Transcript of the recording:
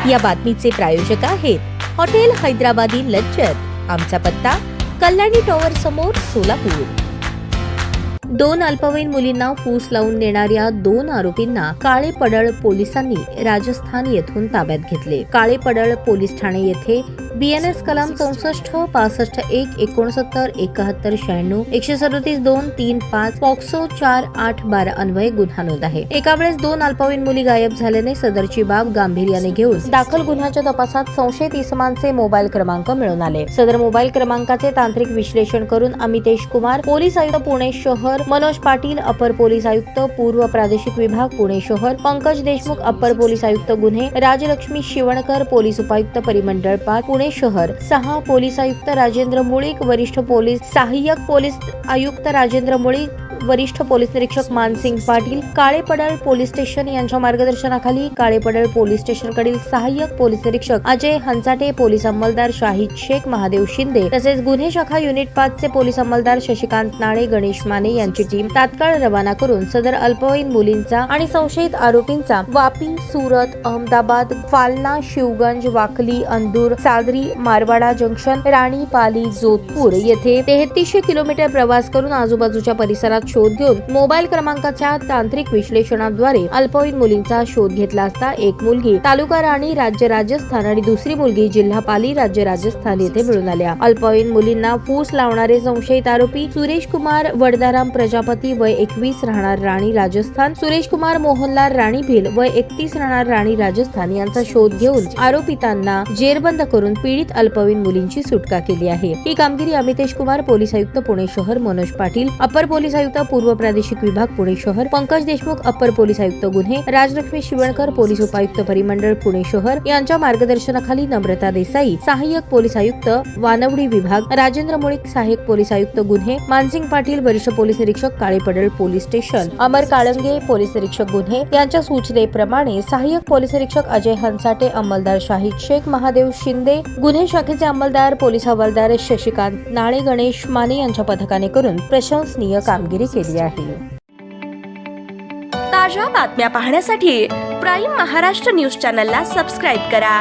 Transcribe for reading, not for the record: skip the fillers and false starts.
या बातमीचे प्रायोजक आहेत हॉटेल हैदराबादी लज्जत। आमचा पत्ता कल्याणी टॉवर समोर, सोलापूर। 2 अल्पवयीन मुलींना फूस लावून देणाऱ्या 2 आरोपींना काळे पडळ पोलिसांनी राजस्थान येथून ताब्यात घेतले। काळे पडळ पोलीस ठाणे येथे BNS कलम 64, 65, 1, 69, 71, 96, 137, 2, 3, 5, पॉक्सो 4, 8, 12 अन्वये गुन्हा नोंद आहे। एका वेळेस 2 अल्पवयीन मुली गायब झाल्याने सदरची बाब गांभीर्याने घेऊन दाखल गुन्ह्याच्या तपासात संशयित इसमांचे मोबाईल क्रमांक मिळून आले। सदर मोबाईल क्रमांकाचे तांत्रिक विश्लेषण करून अमितेश कुमार, पोलीस आयुक्त पुणे शहर, मनोज पाटील, अपर पोलीस आयुक्त पूर्व प्रादेशिक विभाग पुणे शहर, पंकज देशमुख, अपर पोलीस आयुक्त गुन्हे, राजलक्ष्मी शिवणकर, पोलीस उपायुक्त परिमंडळ 5 पुणे शहर, 6 पोलीस आयुक्त राजेंद्र मुळीक, वरिष्ठ पोलीस सहाय्यक पोलीस आयुक्त राजेंद्र मुळीक, वरिष्ठ पोलीस निरीक्षक मानसिंग पाटील, काळे पडळ पोलीस स्टेशन यांच्या मार्गदर्शनाखाली काळे पडळ पोलीस स्टेशनकडील सहाय्यक पोलीस निरीक्षक अजय हंचाटे, पोलीस अंमलदार शाहिद शेख, महादेव शिंदे तसेच गुन्हे शाखा युनिट 5 चे पोलीस अंमलदार शशिकांत नाळे, गणेश माने यांची टीम तात्काळ रवाना करून सदर अल्पवयीन मुलींचा आणि संशयित आरोपींचा वापी, सुरत, अहमदाबाद, फालना, शिवगंज, वाकली, अंदूर, सादरी, मारवाडा जंक्शन, राणी, पाली, जोधपूर येथे 3300 किलोमीटर प्रवास करून आजूबाजूच्या परिसरात शोध घेऊन मोबाईल क्रमांकाच्या तांत्रिक विश्लेषणाद्वारे अल्पवयीन मुलींचा शोध घेतला असता एक मुलगी तालुका राणी, राज्य राजस्थान आणि दुसरी मुलगी जिल्हा पाली, राज्य राजस्थान येथे मिळून आल्या। अल्पवयीन मुलींना फूस लावणारे संशयित आरोपी सुरेश कुमार वडदाराम प्रजापती वय 21 राहणार राणी राजस्थान, सुरेश कुमार मोहनलाल राणी भिल वय 31 राहणार राणी राजस्थान यांचा शोध घेऊन आरोपितांना जेरबंद करून पीडित अल्पवयीन मुलींची सुटका केली आहे। ही कामगिरी अमितेश कुमार, पोलीस आयुक्त पुणे शहर, मनोज पाटील, अपर पोलीस आयुक्त पूर्व प्रादेशिक विभाग पुणे शहर, पंकज देशमुख, अपर पोलीस आयुक्त गुन्हे, राजलक्ष्मी शिवणकर, पोलीस उपायुक्त परिमंडळ पुणे शहर यांच्या मार्गदर्शनाखाली नम्रता देसाई, सहाय्यक पोलीस आयुक्त वानवडी विभाग, राजेंद्र मुळीक, सहाय्यक पोलीस आयुक्त गुन्हे, मानसिंग पाटील, वरिष्ठ पोलीस निरीक्षक काळे पडळ पोलीस स्टेशन, अमर काळंगे, पोलीस निरीक्षक गुन्हे यांच्या सूचनेप्रमाणे सहाय्यक पोलीस निरीक्षक अजय हंचाटे, अंमलदार शाहिद शेख, महादेव शिंदे, गुन्हे शाखेचे अंमलदार पोलीस हवालदार शशिकांत नाळे, गणेश माने यांच्या पथकाने करून प्रशंसनीय कामगिरी केली आहे। ताज्या बातम्या पाहण्यासाठी प्राईम महाराष्ट्र न्यूज चॅनलला सबस्क्राईब करा।